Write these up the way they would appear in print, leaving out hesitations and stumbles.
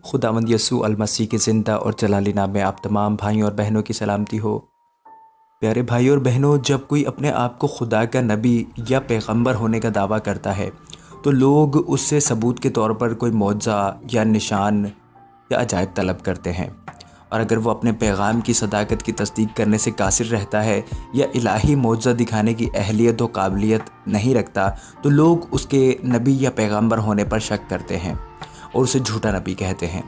खुदावंद यसू अलमसीह के ज़िंदा और जलाली नाम में आप तमाम भाइयों और बहनों की सलामती हो। प्यारे भाइयों और बहनों, जब कोई अपने आप को खुदा का नबी या पैगंबर होने का दावा करता है तो लोग उससे सबूत के तौर पर कोई मौजज़ा या निशान या अजायब तलब करते हैं, और अगर वो अपने पैगाम की सदाकत की तस्दीक करने से कासिर रहता है या इलाही मौजज़ा दिखाने की अहलियत और काबिलियत नहीं रखता तो लोग उसके नबी या पैगंबर होने पर शक करते हैं और उसे झूठा नबी कहते हैं।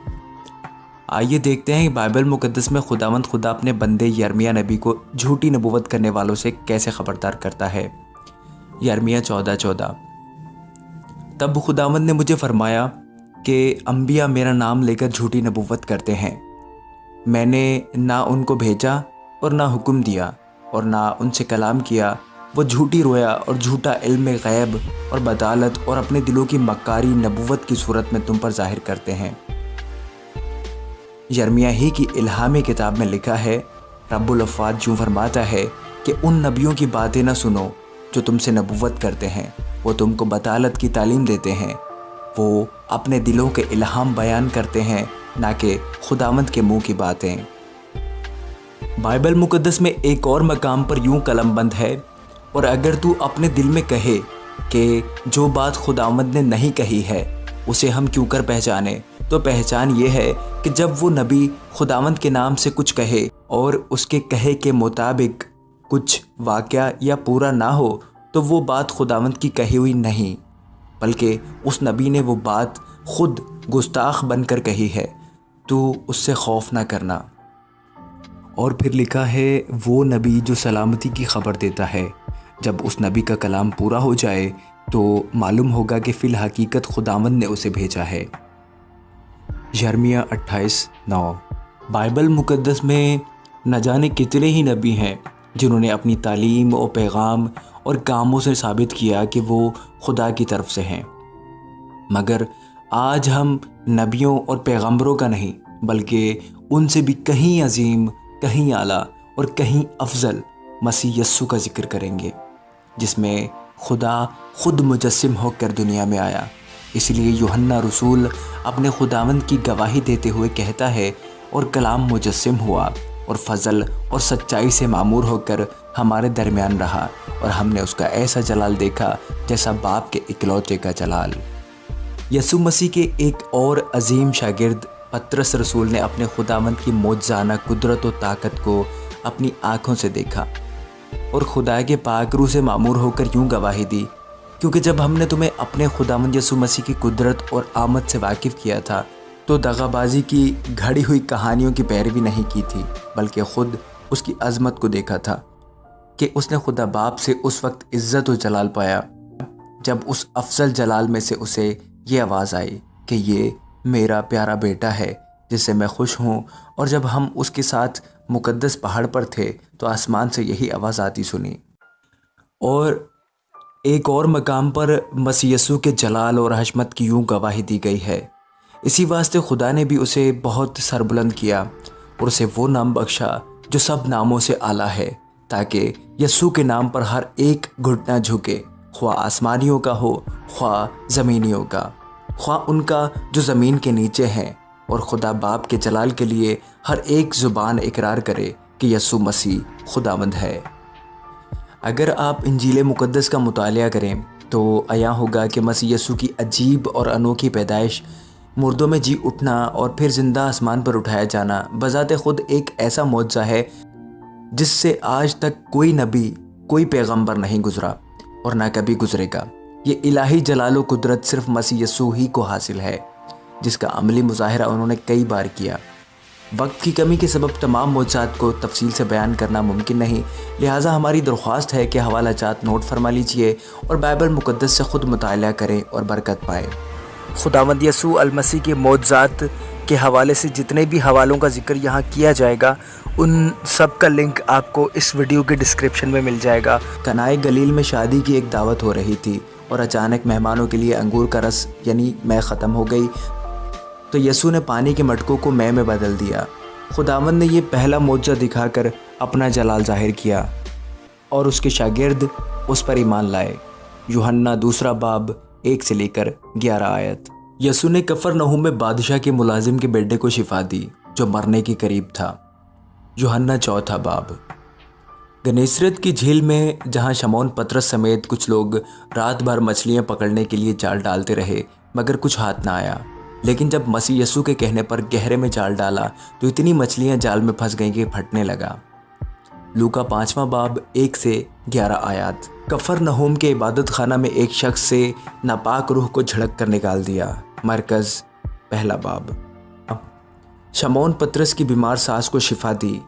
आइए देखते हैं कि बाइबल मुक़द्दस में खुदावंद खुदा अपने बंदे यिर्मयाह नबी को झूठी नबूवत करने वालों से कैसे ख़बरदार करता है। यिर्मयाह 14:14। तब खुदावंद ने मुझे फरमाया कि अंबिया मेरा नाम लेकर झूठी नबूवत करते हैं। मैंने ना उनको भेजा और ना हुक्म दिया और ना उनसे कलाम किया। वो झूठी रोया और झूठा इल्म गैब और बदालत और अपने दिलों की मक्कारी नबूवत की सूरत में तुम पर ज़ाहिर करते हैं। यिर्मयाह ही की इल्हामी किताब में लिखा है, रब्बुल अफ़वाद यूँ फरमाता है कि उन नबियों की बातें न सुनो जो तुमसे नबूवत करते हैं। वो तुमको बदालत की तालीम देते हैं। वो अपने दिलों के इल्हाम बयान करते हैं, ना कि खुदावंद के मुँह की बातें। बाइबल मुक़द्दस में एक और मकाम पर यूँ कलमबंद है, और अगर तू अपने दिल में कहे कि जो बात खुदावंद ने नहीं कही है उसे हम क्यों कर पहचाने, तो पहचान ये है कि जब वो नबी खुदावंद के नाम से कुछ कहे और उसके कहे के मुताबिक कुछ वाक़या या पूरा ना हो तो वो बात खुदावंद की कही हुई नहीं, बल्कि उस नबी ने वो बात खुद गुस्ताख बनकर कही है। तो उससे खौफ ना करना। और फिर लिखा है, वो नबी जो सलामती की खबर देता है, जब उस नबी का कलाम पूरा हो जाए तो मालूम होगा कि फ़िल हकीकत खुदावंद ने उसे भेजा है। यिर्मयाह 28:9। बाइबल मुक़द्दस में न जाने कितने ही नबी हैं जिन्होंने अपनी तालीम और पैगाम और कामों से साबित किया कि वो खुदा की तरफ से हैं, मगर आज हम नबियों और पैगंबरों का नहीं बल्कि उनसे भी कहीं अजीम, कहीं आला और कहीं अफजल मसीह यस्सू का जिक्र करेंगे, जिसमें खुदा खुद मुजस्सिम होकर दुनिया में आया। इसलिए यूहन्ना रसूल अपने खुदावंद की गवाही देते हुए कहता है, और कलाम मुजस्सिम हुआ और फजल और सच्चाई से मामूर होकर हमारे दरमियान रहा, और हमने उसका ऐसा जलाल देखा जैसा बाप के इकलौते का जलाल। यसू मसीह के एक और अजीम शागिर्द पतरस रसूल ने अपने खुदावंद की मौजज़ाना कुदरत और ताकत को अपनी आँखों से देखा और खुदा के पाक रूह से मामूर होकर यूँ गवाही दी, क्योंकि जब हमने तुम्हें अपने खुदावंद यसू मसीह की कुदरत और आमद से वाकिफ़ किया था तो दगाबाजी की घड़ी हुई कहानियों की पैरवी नहीं की थी, बल्कि ख़ुद उसकी अज़मत को देखा था कि उसने खुदा बाप से उस वक्त इज़्ज़त और जलाल पाया जब उस अफजल जलाल में से उसे ये आवाज़ आई कि ये मेरा प्यारा बेटा है जिससे मैं खुश हूँ। और जब हम उसके साथ मुक़द्दस पहाड़ पर थे तो आसमान से यही आवाज़ आती सुनी। और एक और मकाम पर मसीह यस्सू के जलाल और हशमत की यूँ गवाही दी गई है। इसी वास्ते खुदा ने भी उसे बहुत सरबुलंद किया और उसे वो नाम बख्शा जो सब नामों से आला है, ताकि यस्सू के नाम पर हर एक घुटना झुके, ख्वाह आसमानियों का हो ख्वाह ज़मीनियों का, ख्वाह उनका जो ज़मीन के नीचे हैं, और खुदा बाप के जलाल के लिए हर एक ज़ुबान इकरार करे कि यस्सू मसीह खुदावंद है। अगर आप इंजील मुक़द्दस का मुतालिया करें तो आया होगा कि मसीह यस्सू की अजीब और अनोखी पैदाइश, मुर्दों में जी उठना और फिर ज़िंदा आसमान पर उठाया जाना बज़ाते ख़ुद एक ऐसा मौजज़ा है जिससे आज तक कोई नबी, कोई पैगंबर नहीं गुज़रा और ना कभी गुज़रेगा। ये इलाही जलाल व कुदरत सिर्फ़ मसीह यस्सू ही को हासिल है, जिसका अमली मुज़ाहिरा उन्होंने कई बार किया। वक्त की कमी के सबब तमाम मौजज़ात को तफसील से बयान करना मुमकिन नहीं, लिहाजा हमारी दरख्वास्त है कि हवाला जात नोट फरमा लीजिए और बाइबल मुक़द्दस से ख़ुद मुतालिया करें और बरकत पाएँ। खुदावंद यसू अलमसीह के मौजज़ात के हवाले से जितने भी हवालों का जिक्र यहाँ किया जाएगा उन सब का लिंक आपको इस वीडियो के डिस्क्रिप्शन में मिल जाएगा। कनाए गलील में शादी की एक दावत हो रही थी और अचानक मेहमानों के लिए अंगूर का रस यानी मैं ख़त्म हो गई, तो यसू ने पानी के मटकों को मैं में बदल दिया। खुदावंद ने ये पहला मौजज़ा दिखाकर अपना जलाल ज़ाहिर किया और उसके शागिर्द उस पर ईमान लाए। यूहन्ना 2 बाब 1 से लेकर 11 आयत। यसु ने कफरनहूम में बादशाह के मुलाजिम के बेटे को शिफा दी जो मरने के करीब था। यूहन्ना चौथा बाब। गनेसरत की झील में जहां शमौन पतरस समेत कुछ लोग रात भर मछलियां पकड़ने के लिए जाल डालते रहे मगर कुछ हाथ ना आया, लेकिन जब मसीह यसु के कहने पर गहरे में जाल डाला तो इतनी मछलियां जाल में फंस गईं कि फटने लगा। लूका 5वां बाब 1 से 11 आयात। कफरनहूम के इबादत खाना में एक शख्स से नापाक रूह को झड़क कर निकाल दिया। मरकज़ 1 बाब। शमौन पतरस की बीमार सास को शिफा दी।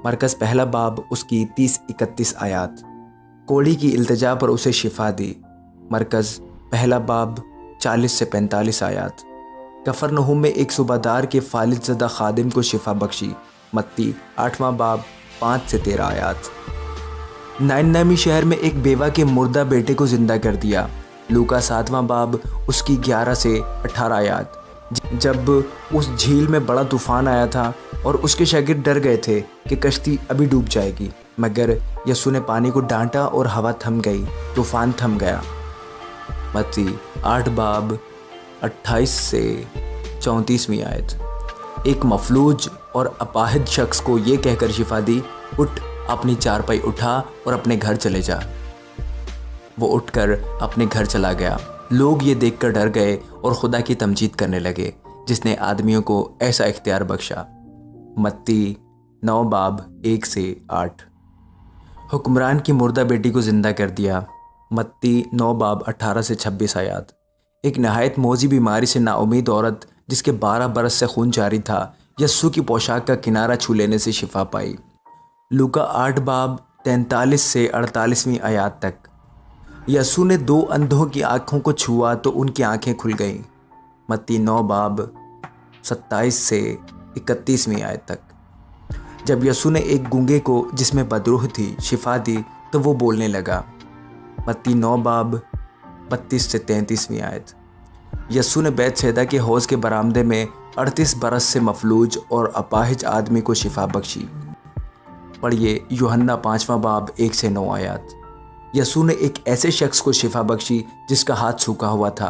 मरकज़ 1 बाब उसकी 30-31 आयात। कोढ़ी की इल्तिजा पर उसे शिफा दी। मरकज़ 1 बाब 40 से 45 आयात। कफरनहूम में एक सूबादार के फालिज ज़दा खादिम को शिफा बख्शी। मत्ती 8वां बाब 5 से 13 आयात। नाइनमी शहर में एक बेवा के मुर्दा बेटे को जिंदा कर दिया। लूका 7वां बाब उसकी 11 से 18 आयात। जब उस झील में बड़ा तूफान आया था और उसके शागिर्द डर गए थे कि कश्ती अभी डूब जाएगी, मगर यसु ने पानी को डांटा और हवा थम गई, तूफान थम गया। मत्ती 8 बाब 28 से 34वीं आयत। एक मफलूज और अपाहिज शख्स को ये कहकर शिफा दी, उठ अपनी चारपाई उठा और अपने घर चले जा। वो उठकर अपने घर चला गया। लोग ये देखकर डर गए और खुदा की तमजीद करने लगे जिसने आदमियों को ऐसा इख्तियार बख्शा। मत्ती 9 बाब 1 से 8। हुक्मरान की मुर्दा बेटी को ज़िंदा कर दिया। मत्ती 9 बाब 18 से 26 आयात। एक नहायत मोजी बीमारी से नाउमीद औरत जिसके 12 बरस से खून जारी था, यस्सु की पोशाक का किनारा छू लेने से शिफा पाई। लूका 8 बाब 43 से 48वीं आयात तक। यस्सु ने 2 अंधों की आँखों को छुआ तो उनकी आँखें खुल गईं। मत्ती 9 बाब 27 से 31वीं आयत तक। जब यस्सु ने एक गूंगे को जिसमें बदरूह थी शिफा दी तो वो बोलने लगा। मत्ती 9 बाब 32 से 33वीं आयत। यस्सु ने बैतसैदा के हौज़ के बरामदे में 38 बरस से मफलूज और अपाहिज आदमी को शिफा बख्शी। पढ़िए यूहन्ना 5वां बाब 1 से 9 आयत। यस्सु ने एक ऐसे शख्स को शिफा बख्शी जिसका हाथ सूखा हुआ था।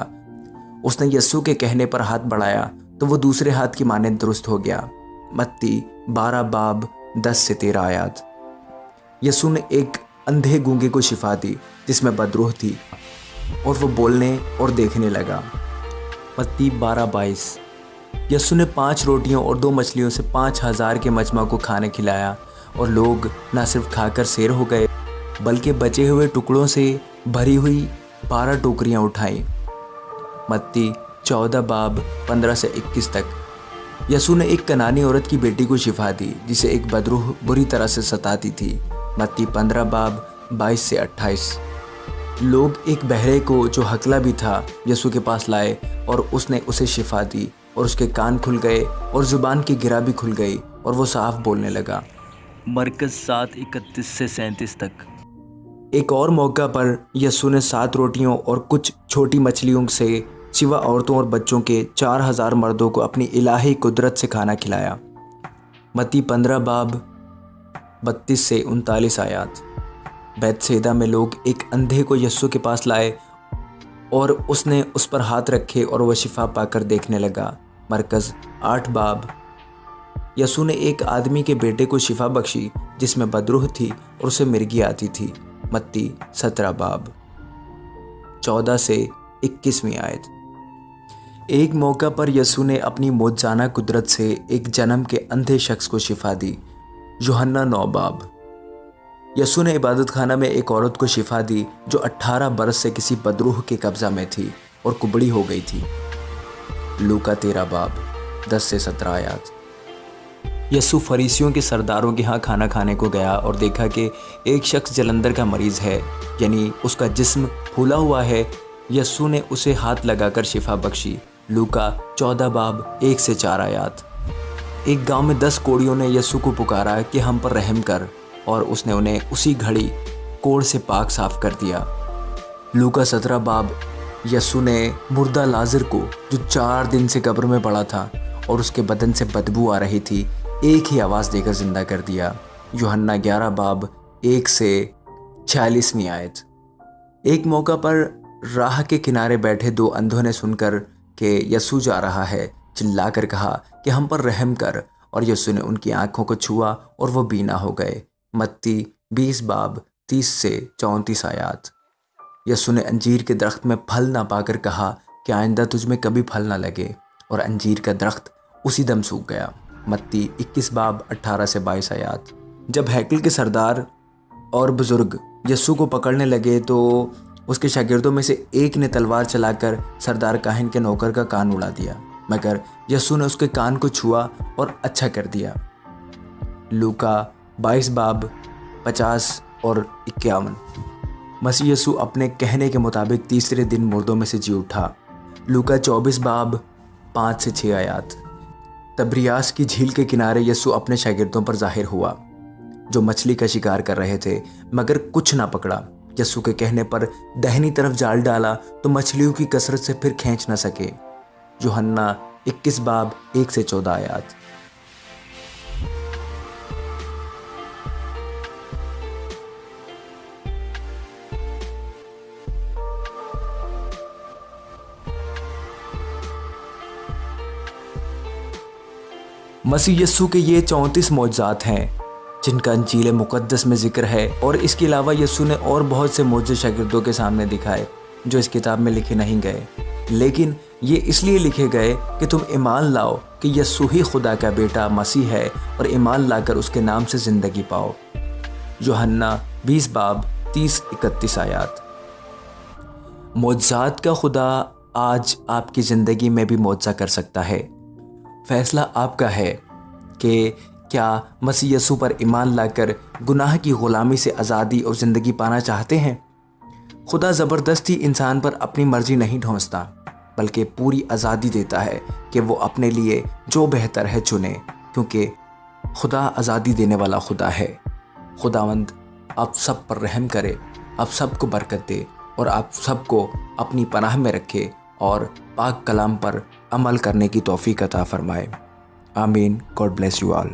उसने यस्सु के कहने पर हाथ बढ़ाया तो वो दूसरे हाथ की मानंद दुरुस्त हो गया। मत्ती 12 बाब 10 से 13 आयत। यस्सु ने एक अंधे गूंगे को शिफा दी जिसमें बदरूह थी और वो बोलने और देखने लगा। मत्ती 12-22। यस्सु ने 5 रोटियों और 2 मछलियों से 5000 के मजमा को खाने खिलाया और लोग न सिर्फ खाकर सैर हो गए बल्कि बचे हुए टुकड़ों से भरी हुई 12 टोकरियां उठाई। मत्ती 14 बाब 15 से 21 तक। यस्सु ने एक कनानी औरत की बेटी को शिफा दी जिसे एक बदरूह बुरी तरह से सताती थी। मत्ती 15 बाब 22 से 28। लोग एक बहरे को जो हकला भी था यस्सु के पास लाए और उसने उसे शिफा दी और उसके कान खुल गए और ज़ुबान की गिरा भी खुल गई और वो साफ बोलने लगा। मरकज़ 7:31 से 37 तक। एक और मौका पर यस्सु ने 7 रोटियों और कुछ छोटी मछलियों से सिवा औरतों और बच्चों के 4000 मर्दों को अपनी इलाही कुदरत से खाना खिलाया। मत्ती 15 बाब 32 से 39 आयात। बैतसैदा में लोग एक अंधे को यस्सु के पास लाए और उसने उस पर हाथ रखे और वह शिफा पाकर देखने लगा। मरकज़ 8 बाब। यस्सु ने एक आदमी के बेटे को शिफा बख्शी जिसमें बदरूह थी और उसे मिर्गी आती थी। मत्ती 17 बाब 14 से 21वीं आयत। एक मौका पर यस्सु ने अपनी मौजज़ाना कुदरत से एक जन्म के अंधे शख्स को शिफा दी। यूहन्ना 9 बाब। यस्सु ने इबादत खाना में एक औरत को शिफा दी जो 18 बरस से किसी बदरूह के कब्ज़ा में थी और कुबड़ी हो गई थी। लूका 13 बाब 10 से 17 आयत। यस्सु फरीसियों के सरदारों के यहाँ खाना खाने को गया और देखा कि एक शख्स जलंधर का मरीज़ है, यानी उसका जिस्म फूला हुआ है। यस्सु ने उसे हाथ लगाकर शिफा बख्शी। लूका 14 बाब 1 से 4 आयत। एक गांव में 10 कोढ़ियों ने यस्सु को पुकारा कि हम पर रहम कर, और उसने उन्हें उसी घड़ी कोढ़ से पाक साफ कर दिया। लूका 17 बाब। यस्सु ने मुर्दा लाजर को जो 4 दिन से कब्र में पड़ा था और उसके बदन से बदबू आ रही थी एक ही आवाज़ देकर जिंदा कर दिया। यूहन्ना 11 बाब 1 से 46वीं आयत। एक मौका पर राह के किनारे बैठे 2 अंधों ने सुनकर کہ یسوع جا رہا ہے، چلا کر کہا کہ ہم پر رحم کر، اور یسوع نے ان کی آنکھوں کو چھوا اور وہ بینا ہو گئے۔ متی 20 باب 30 سے 34 آیات۔ یسوع نے انجیر کے درخت میں پھل نہ پا کر کہا کہ آئندہ تجھ میں کبھی پھل نہ لگے، اور انجیر کا درخت اسی دم سوکھ گیا۔ متی 21 باب 18 سے 22 آیات۔ جب ہیکل کے سردار اور بزرگ یسوع کو پکڑنے لگے تو اس کے شاگردوں میں سے ایک نے تلوار چلا کر سردار کاہن کے نوکر کا کان اڑا دیا، مگر یسوع نے اس کے کان کو چھوا اور اچھا کر دیا۔ لوکا 22 باب 50 اور 51۔ مسیح یسوع اپنے کہنے کے مطابق تیسرے دن مردوں میں سے جی اٹھا۔ لوکا 24 باب 5 سے 6 آیات۔ تبریاس کی جھیل کے کنارے یسوع اپنے شاگردوں پر ظاہر ہوا جو مچھلی کا شکار کر رہے تھے، مگر کچھ نہ پکڑا۔ یسوع کے کہنے پر دہنی طرف جال ڈالا تو مچھلیوں کی کثرت سے پھر کھینچ نہ سکے۔ یوحنا 21 باب 1 سے 14 آیات۔ مسیح یسوع کے یہ 34 معجزات ہیں جن کا انجیل مقدس میں ذکر ہے، اور اس کے علاوہ یسوع نے اور بہت سے معجزے شاگردوں کے سامنے دکھائے جو اس کتاب میں لکھے نہیں گئے، لیکن یہ اس لیے لکھے گئے کہ تم ایمان لاؤ کہ یسوع ہی خدا کا بیٹا مسیح ہے، اور ایمان لا کر اس کے نام سے زندگی پاؤ۔ یوحنا 20 باب 30-31 آیات۔ معجزات کا خدا آج آپ کی زندگی میں بھی معجزہ کر سکتا ہے۔ فیصلہ آپ کا ہے کہ کیا مسیح یسوع پر ایمان لا کر گناہ کی غلامی سے آزادی اور زندگی پانا چاہتے ہیں؟ خدا زبردستی انسان پر اپنی مرضی نہیں ڈھونستا، بلکہ پوری آزادی دیتا ہے کہ وہ اپنے لیے جو بہتر ہے چنے، کیونکہ خدا آزادی دینے والا خدا ہے۔ خداوند آپ سب پر رحم کرے، آپ سب کو برکت دے، اور آپ سب کو اپنی پناہ میں رکھے اور پاک کلام پر عمل کرنے کی توفیق عطا فرمائے۔ آمین۔ God bless you all.